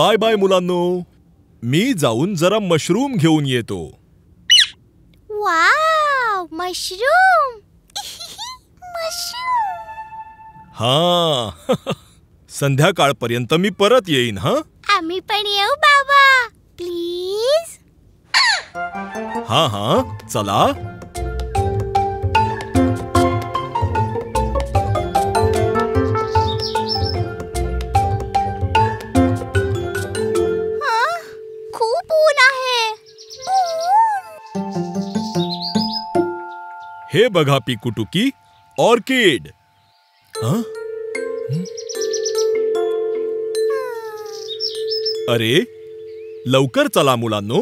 Bye bye मुलांनो. मी जाऊन जरा मशरूम घेऊन येतो. Wow, mushroom. मशरूम. हा. संध्याकाळपर्यंत मी परत येईन. हा, आम्ही पण येऊ बाबा, प्लीज. हा हा, चला. खूप ऊन आहे. हे बघा पिकुटुकी, ऑर्किड. अरे, लवकर चला मुलांनो,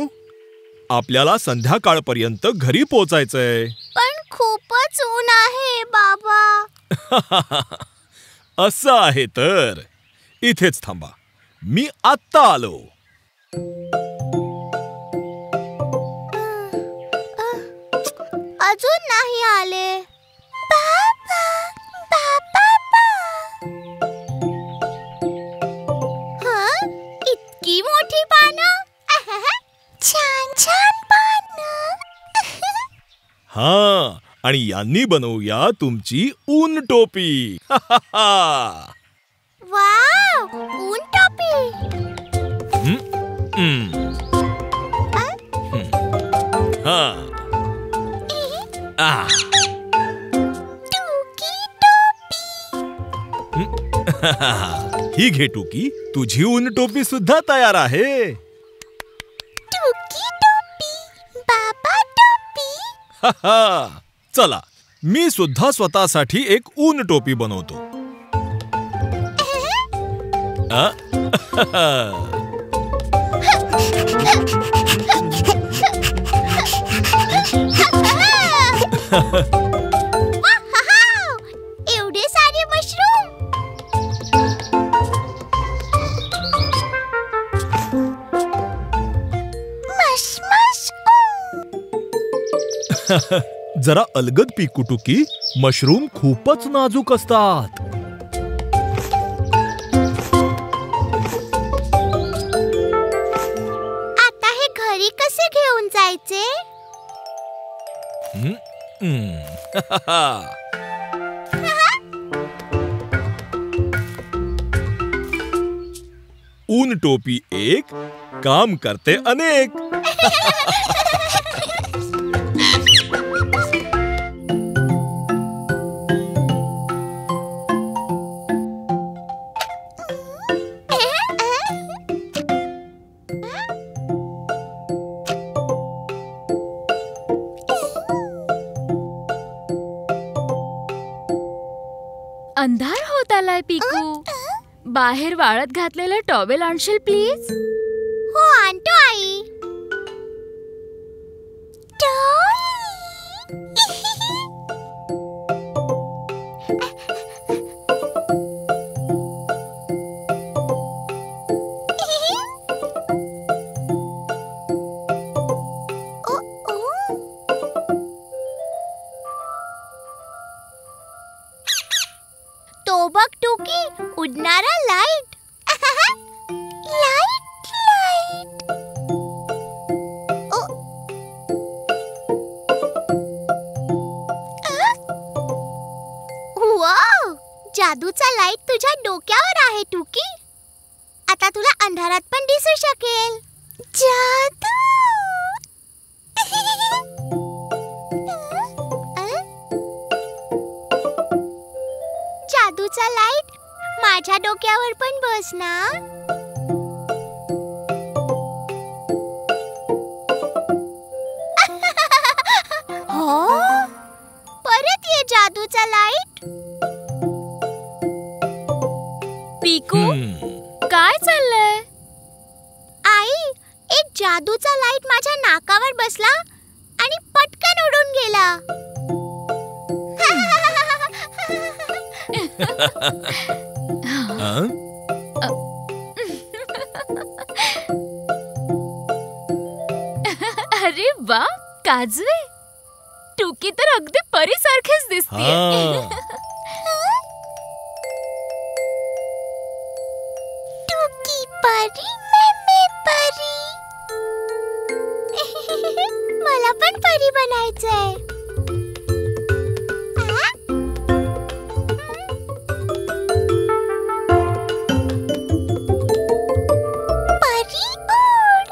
आपल्याला संध्याकाळपर्यंत घरी पोहोचायचंय. पण खूपच ऊन आहे बाबा. असं आहे तर इथेच थांबा, मी आत्ता आलो. अजून नाही आले. बाबा, बाबा. इतकी मोठी पानं. छान छान पानं. हा, आणि यांनी बनवूया तुमची ऊन टोपी. वाव, ऊन टोपी. टुकी टोपी. ही घे टुकी, तुझी ऊन टोपी सुद्धा तयार आहे. टुकी टोपी, बाबा टोपी. चला, मी सुद्धा स्वतःसाठी एक ऊन टोपी बनवतो. एवढे सारे मशरूम. जरा अलगद पिकुटुकी, मशरूम खूपच नाजूक असतात. आता हे घरी कसे घेऊन जायचे? ऊन टोपी एक, काम करते अनेक. अंधार होत आलाय पिकू. बाहेर वाळत घातलेलं टॉवेल आणशील प्लीज? हो, आणतो आई. तो बघ टुकी, उडणारा लाईट. Light light. वाव, जादूचा लाईट तुझ्या डोक्यावर आहे टुकी. आता तुला अंधारात पण दिसू शकेल. जादू. जादूचा लाईट माझ्या डोक्यावर पण बस ना. हो, परत ये जादूचा लाईट. पिकू, काय चाललंय? आई, एक जादूचा लाईट माझ्या नाकावर बसला आणि पटकन उडून गेला. अरे वा, काजवे, टुकी तर अगदी परीसारखीच दिसते. टुकी परी. पण परी बनायचंय. परी उड.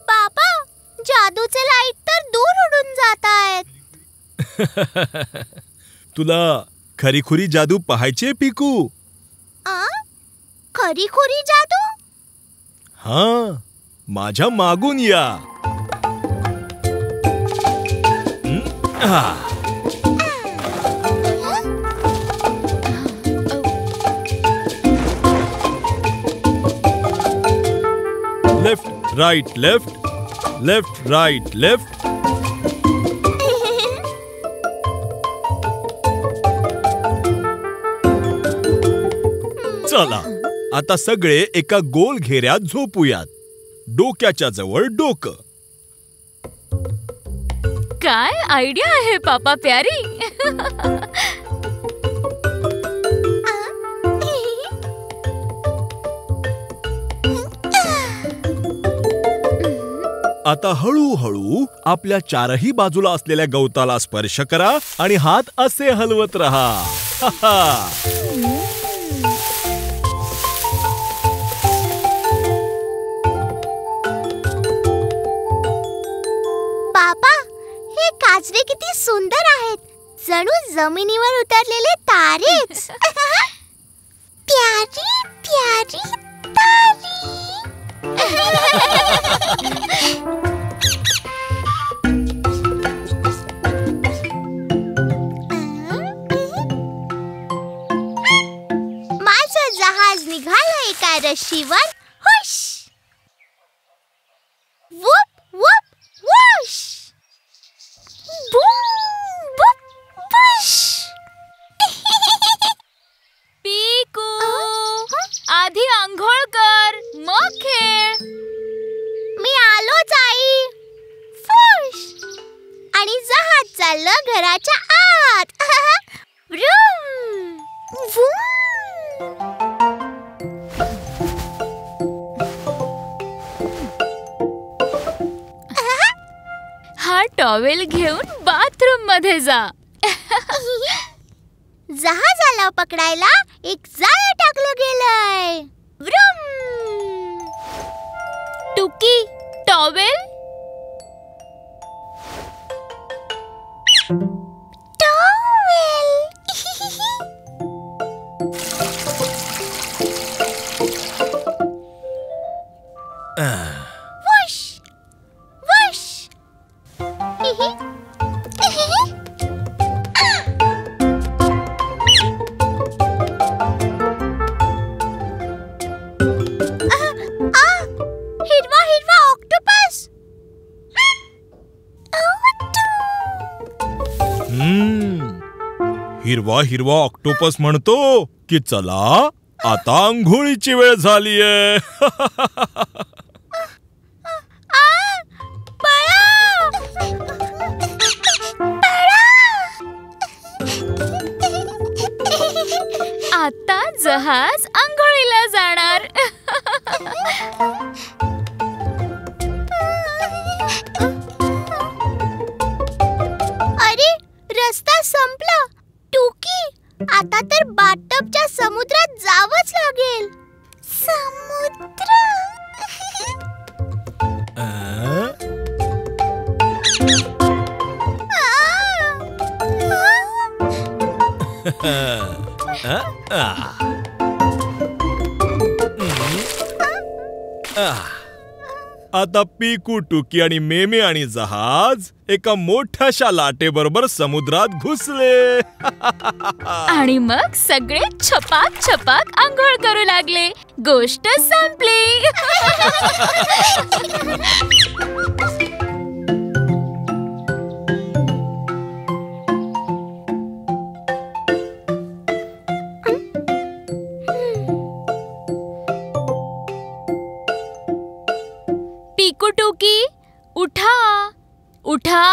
बाबा, जादूचे लाईट तर दूर उडून जात आहेत. तुला खरीखुरी जादू पाहायची पिकू? खरीखुरी जादू? हा, माझ्या मागून या. Left right left, left right left. चला, आता सगळे एका गोल घेऱ्यात झोपूयात. डोक्याच्या जवळ डोकं. काय आयडिया आहे पापा प्यारी. आता हळूहळू आपल्या चारही बाजूला असलेल्या गवताला स्पर्श करा आणि हात असे हलवत राहा. बाबा, हे काजवे किती सुंदर आहेत. जणू जमिनीवर उतरलेले तारेच. प्यारी प्यारी तारी. माझं जहाज निघालं एका रशीवर. हुश. Whoop whoop whoosh. बूम बुप बुश. पिकू, आधी आंघोळ कर मग खेळ. मी आलोच आई. फुश. आणि जहाज चाललं घराच्या आत. व्रूम. वूम. हा टॉवेल घेऊन बाथरूम मध्ये जा. जहाजाला पकडायला एक जाळं टाकलं गेलंय. Vroom. Tuki, towel. Towel. Whoosh whoosh. हिरवा हिरवा ऑक्टोपस. हिरवा हिरवा ऑक्टोपस म्हणतो की चला आता आंघोळीची वेळ झालीये. आता जहाज आंघोळीला जाणार. अरे, रस्ता संपला. टुकी, आता तर बाथटबच्या समुद्रात जावंच लागेल. समुद्र. आता पिकू, टुकी आणि मेमे आणि जहाज एका मोठ्याशा लाटेबरोबर समुद्रात घुसले. आणि मग सगळे छपाक छपाक आंघोळ करू लागले. गोष्ट संपली. पिकू, टुकी, उठा उठा.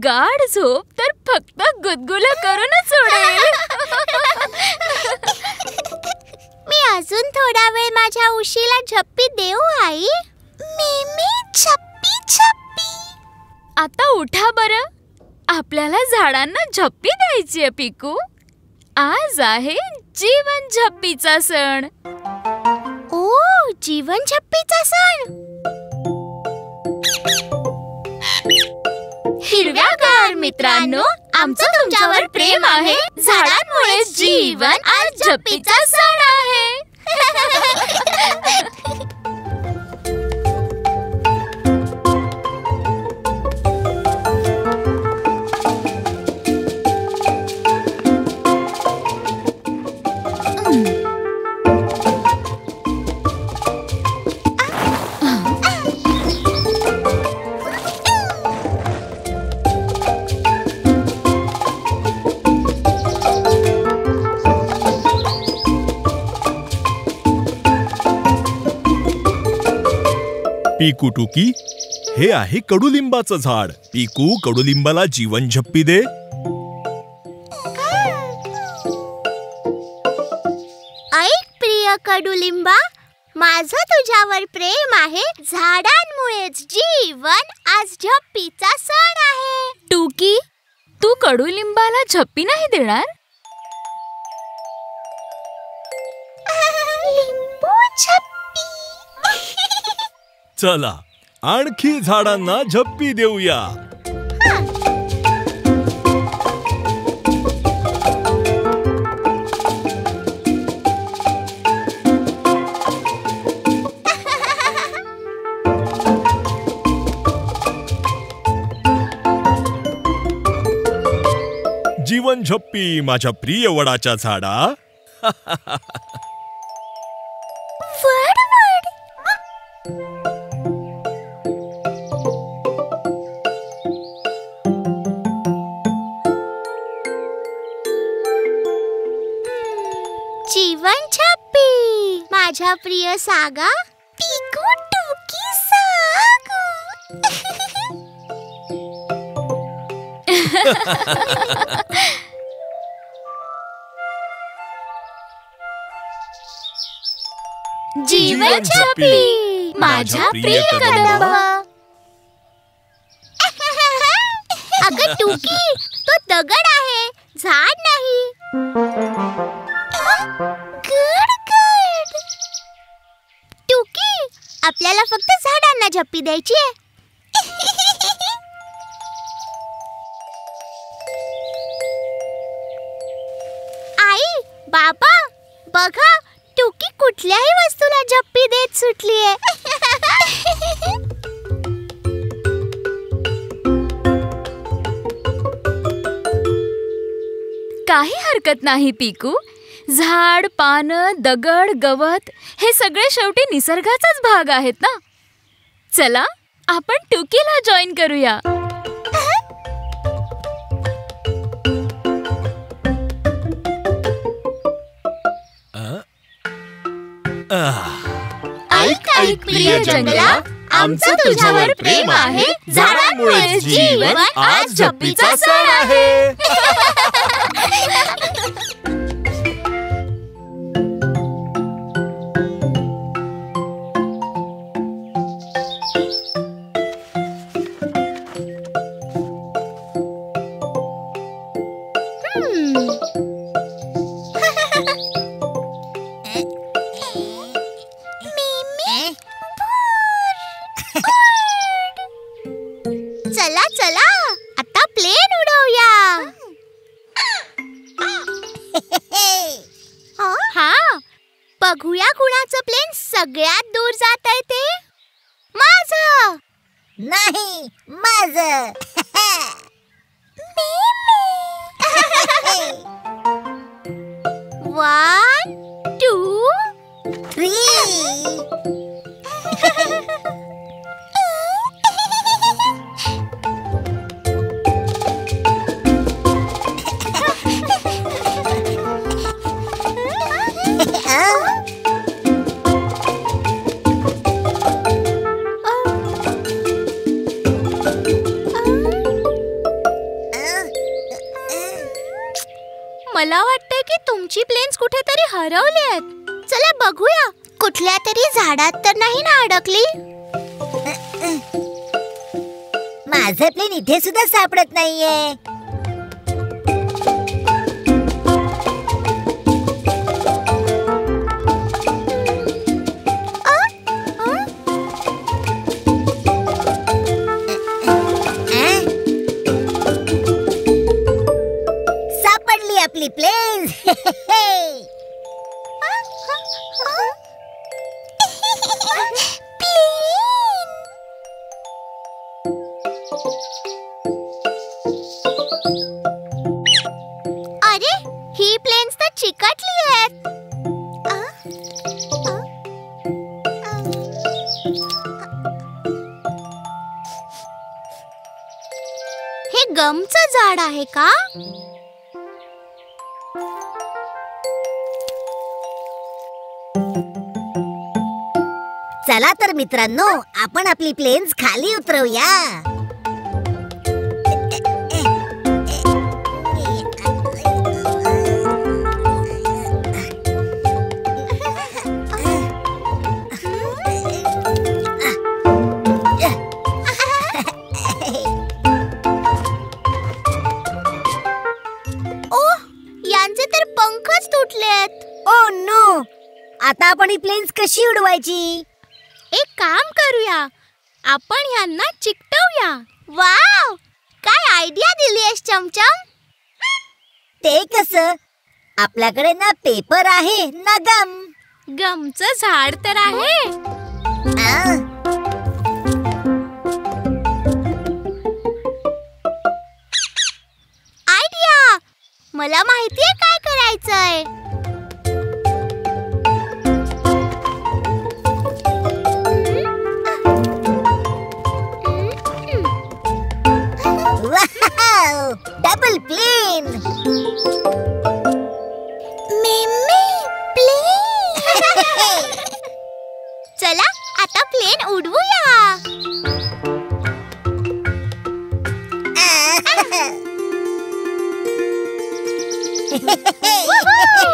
गाढ झोप तर फक्त गुदगुल्या करूनच उडेल. मी अजून थोडा वेळ माझ्या उशीला झप्पी देऊ आई? मी झप्पी झप्पी. आता उठा बरं. आपल्याला झाडांना झप्पी द्यायची आहे पिकू. आज आहे जीवन झप्पीचा सण. ओ, जीवन झप्पीचा सण. हिरव्यागार मित्रांनो, आमचं तुमच्यावर प्रेम आहे. झाडांमुळे जीवन आज झप्पीचा सण आहे. पिकू टुकी, हे आहे कडुलिंबाचं झाड. पिकू, कडुलिंबाला जीवन झप्पी दे. ऐक प्रिय कडुलिंबा, माझं तुझ्यावर प्रेम आहे. झाडांमुळेच जीवन आज झप्पीचा सण आहे. टुकी, तू कडुलिंबाला झप्पी नाही देणार? लिंबू झप्पी. चला, आणखी झाडांना झप्पी देऊया. जीवन झप्पी माझ्या प्रिय वडाच्या झाडा. वड वड. जीवन झप्पी माझ्या प्रिय सागा. पिकू टुकी सागू. जीवन झप्पी माझ्या प्रिय कदंब. अगं टुकी, तो दगड आहे, झाड नाही. गड गड. टुकी, आपल्याला फक्त झाडांना झप्पी द्यायची आहे. आई, बाबा, बघा, टुकी कुठल्याही वस्तूला झप्पी देत सुटलीये. काही हरकत नाही पिकू. झाड, पानं, दगड, गवत हे सगळे शेवटी निसर्गाचाच भाग आहेत ना. चला, आपण टुकीला जॉईन करूया. ऐक ऐक प्रिय जंगला, आमचं तुझ्यावर प्रेम आहे. झाडांमुळे जीवन आज झप्पीचा सण आहे. चला चला, आता प्लेन उडवूया. हा, बघूया कुणाचं प्लेन सगळ्यात दूर जात आहे ते. माझं नाही, माझं. One, two, three. वाटतंय की तुमची प्लेन्स कुठेतरी हरवली आहेत. चला बघूया, कुठल्या तरी झाडात तर नाही ना अडकली. माझं प्लेन इथे सुद्धा सापडत नाहीये. सापडली आपली प्लेन. अरे, ही प्लेन्स तर चिकटली आहेत. हे गमचं झाड आहे का? चला तर मित्रांनो, आपण आपली प्लेन्स खाली उतरवूया. ओह, यांचे तर पंखच तुटलेत. ओ नो, आता आपण ही प्लेन्स कशी उडवायची? एक काम करूया, आपण ह्यांना चिकटवूया. वाव, काय आयडिया दिलीयस चमचम. ते कसं? आपल्याकडे ना पेपर आहे ना गम. गमचं झाड तर आहे. आ, आयडिया, मला माहितीये काय करायचंय. Wow, double plane. चला आता प्लेन उडवूया. Woohoo!